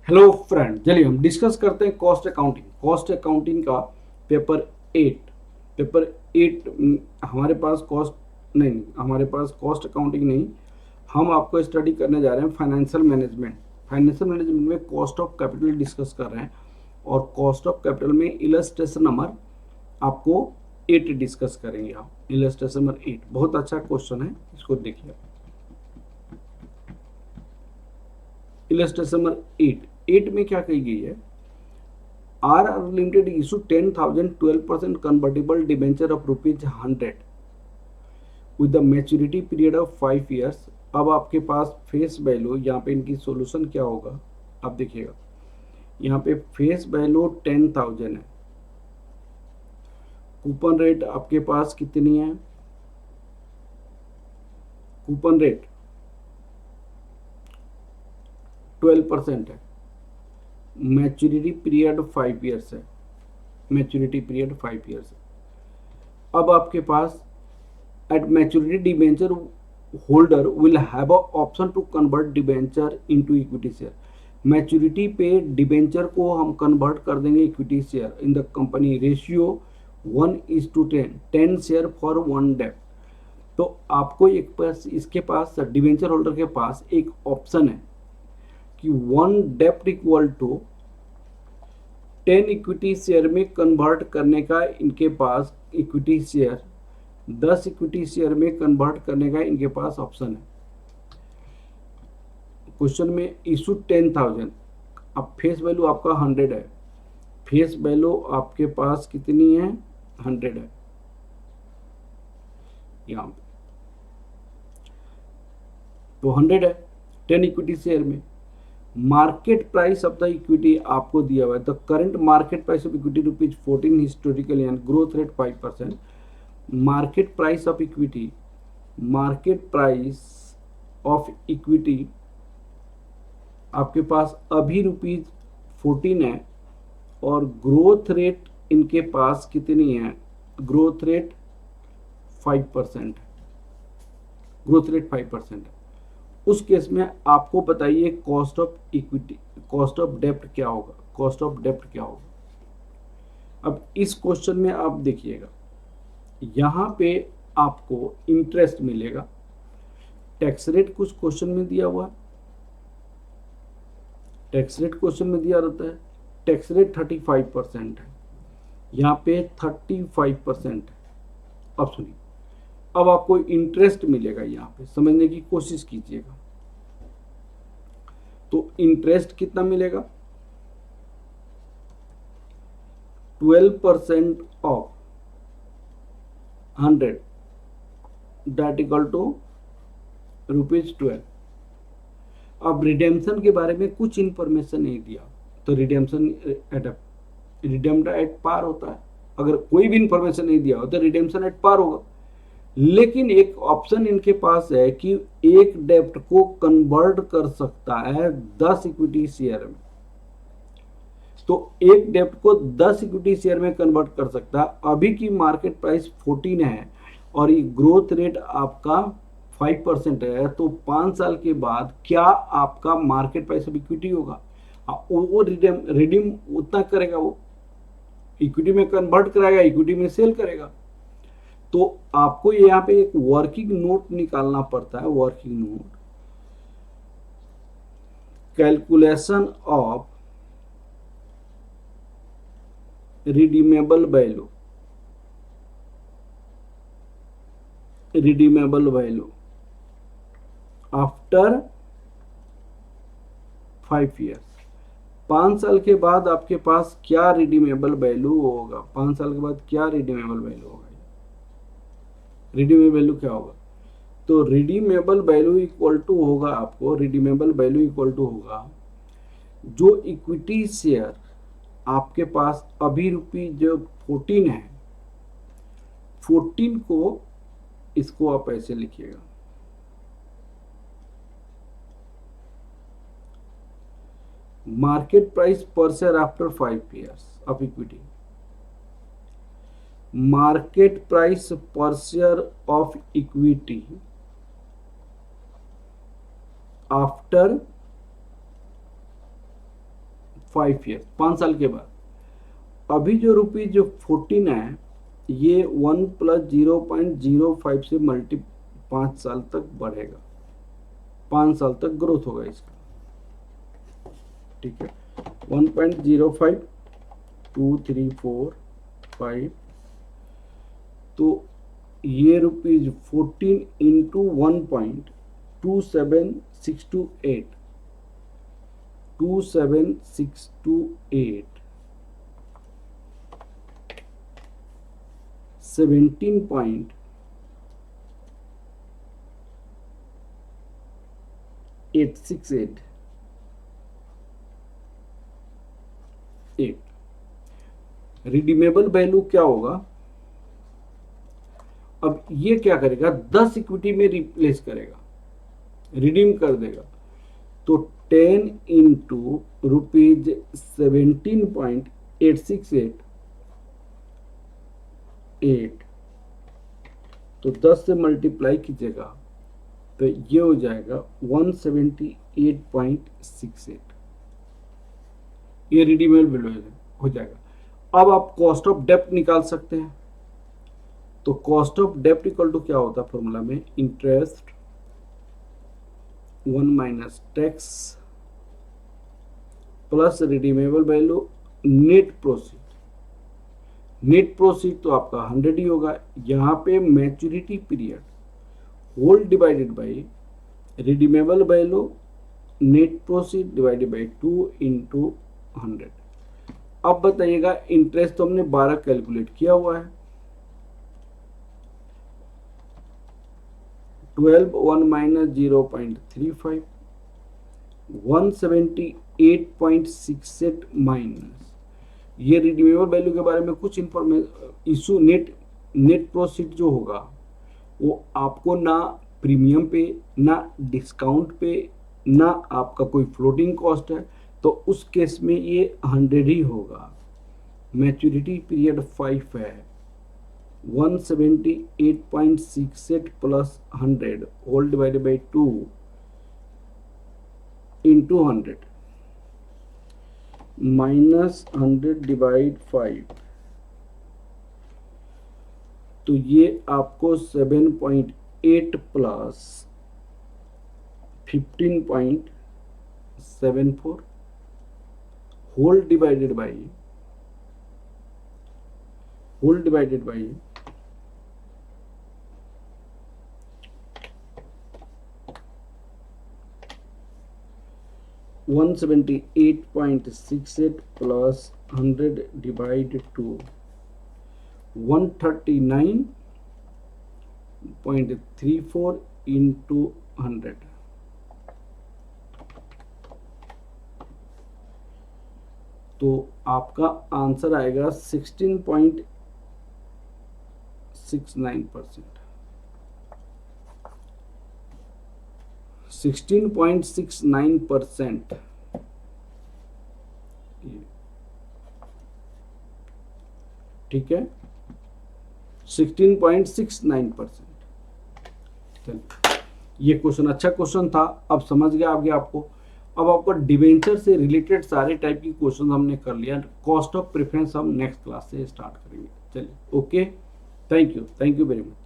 Hello friend, चलिए हम discuss करते हैं कॉस्ट अकाउंटिंग। कॉस्ट अकाउंटिंग का पेपर 8। पेपर 8 हमारे पास कॉस्ट नहीं, हमारे पास कॉस्ट अकाउंटिंग नहीं। हम आपको स्टडी करने जा रहे हैं फाइनेंशियल मैनेजमेंट। फाइनेंशियल मैनेजमेंट में कॉस्ट ऑफ कैपिटल डिस्कस कर रहे हैं और कॉस्ट ऑफ कैपिटल में इलस्ट्रेशन नंबर आपको 8 डिस्कस करेंगे। हम इलस्ट्रेशन नंबर 8 बहुत अच्छा क्वेश्चन है, इसको देखिए। इलस्ट्रेशन नंबर 8 में क्या कही गई है? R limited issue 10,000 12% convertible debenture of ₹100 with the maturity period of 5 years. अब आपके पास फेस वैल्यू, यहाँ पे इनकी सॉल्यूशन क्या होगा आप देखिएगा। यहाँ पे फेस वैल्यू 10,000 है, कूपन रेट आपके पास कितनी है? कूपन रेट 12% है, मैच्योरिटी पीरियड 5 ईयर्स है, मैच्योरिटी पीरियड 5 ईयर्स है। अब आपके पास at maturity debenture holder will have a option to convert debenture into equity share। Maturity पे डिबेंचर को हम कन्वर्ट कर देंगे equity share in the company. Ratio 1:10, 10 share for 1 डेप्ट। तो आपको एक पास, इसके पास डिबेंचर होल्डर के पास एक ऑप्शन है कि 1 डेप्ट इक्वल टू 10 इक्विटी शेयर में कन्वर्ट करने का इनके पास इक्विटी शेयर 10 इक्विटी शेयर में कन्वर्ट करने का इनके पास ऑप्शन है। क्वेश्चन में इशू 10,000, अब फेस वैल्यू आपका 100 है। फेस वैल्यू आपके पास कितनी है? 100 है यहाँ पे, तो 100 है 10 इक्विटी शेयर में। Market price of the equity आपको दिया हुआ है, the current market price of equity ₹14 historically and growth rate 5%। Market price of equity, market price of equity आपके पास अभी ₹14 है और ग्रोथ रेट इनके पास कितनी है? ग्रोथ रेट 5% है, ग्रोथ रेट 5% है। उस केस में आपको बताइए cost of equity, cost of डेप्ट क्या होगा? कॉस्ट ऑफ डेप्ट क्या होगा? अब इस क्वेश्चन में आप देखिएगा, यहाँ पे आपको इंटरेस्ट मिलेगा। टैक्स रेट कुछ क्वेश्चन में दिया हुआ है, टैक्स रेट क्वेश्चन में दिया रहता है। टैक्स रेट 35% है, यहाँ पे 35% है। अब सुनिए, अब आपको इंटरेस्ट मिलेगा, यहाँ पे समझने की कोशिश कीजिएगा। तो इंटरेस्ट कितना मिलेगा? 12% ऑफ 100 दैट इक्वल टू ₹12। अब रिडेम्पशन के बारे में कुछ इंफॉर्मेशन नहीं दिया, तो रिडेम्पशन एट पार होता है। अगर कोई भी इंफॉर्मेशन नहीं दिया हो तो रिडेम्पशन एट पार होगा। लेकिन एक ऑप्शन इनके पास है कि एक डेप्ट को कन्वर्ट कर सकता है 10 इक्विटी शेयर में। तो एक डेप्ट को 10 इक्विटी शेयर में कन्वर्ट कर सकता है। अभी की मार्केट प्राइस 14 है और ये ग्रोथ रेट आपका 5% है, तो 5 साल के बाद क्या आपका मार्केट प्राइस ऑफ इक्विटी होगा? वो रिडीम उतना करेगा, वो इक्विटी में कन्वर्ट कराएगा, इक्विटी में सेल करेगा। तो आपको यहाँ पे एक वर्किंग नोट निकालना पड़ता है। Working note, calculation of redeemable value, redeemable value after 5 years. 5 साल के बाद आपके पास क्या रिडीमेबल वैल्यू होगा? 5 साल के बाद क्या रिडीमेबल वैल्यू होगा? रिडीमेबल वैल्यू क्या होगा? तो रिडीमेबल वैल्यू इक्वल टू होगा, आपको रिडीमेबल वैल्यू इक्वल टू होगा जो इक्विटी शेयर आपके पास अभी जो 14 है, 14 को इसको आप ऐसे लिखिएगा, market price per share after 5 years of equity, market price per share of equity after 5 year, 5 साल के बाद। अभी जो रुपीज जो 14 है ये 1 प्लस 0.05 से मल्टी 5 साल तक बढ़ेगा, 5 साल तक ग्रोथ होगा इसका, ठीक है। 1.05 2 3 4 5, तो ये रुपीज 14 इंटू 1.27628 27628 17.868 रिडीमेबल वैल्यू क्या होगा? अब ये क्या करेगा, 10 इक्विटी में रिप्लेस करेगा, रिडीम कर देगा। तो 10 इंटू रुपीज 17.868, तो 10 से मल्टीप्लाई कीजिएगा तो ये हो जाएगा 178.68, ये रिडीमेबल वैल्यू हो जाएगा। अब आप कॉस्ट ऑफ डेप्ट निकाल सकते हैं। तो कॉस्ट ऑफ डेप्ट इक्वल टू क्या होता है फॉर्मूला में, interest 1 minus tax plus redeemable value net proceed. Net proceed तो आपका 100 ही होगा। यहाँ पे maturity period whole divided by redeemable value net proceed divided by 2 into 100। अब बताइएगा, इंटरेस्ट तो हमने 12 कैलकुलेट किया हुआ है, 12 1 माइनस 0.35 178.68 माइनस ये रिडीमेबल वैल्यू के बारे में कुछ इंफॉर्मेशन इशू। नेट प्रोसीड जो होगा वो आपको ना प्रीमियम पे, ना डिस्काउंट पे, ना आपका कोई फ्लोटिंग कॉस्ट है, तो उस केस में ये 100 ही होगा। मैच्योरिटी पीरियड 5 है, 178.68 plus 100 whole divided by 2 into 100 minus 100 divide 5, तो ये आपको 7.8 plus 15.74 whole divided by 178.68 plus 100 divide 2 139.34 into 100, तो आपका आंसर आएगा 16.69%। 16.69%, ठीक है, 16.69%। चलिए, ये क्वेश्चन अच्छा क्वेश्चन था, अब समझ गया आगे आपको। अब आपको डिवेंचर से रिलेटेड सारे टाइप की क्वेश्चन हमने कर लिया। कॉस्ट ऑफ प्रेफरेंस हम नेक्स्ट क्लास से स्टार्ट करेंगे। चलिए, okay, thank you very much.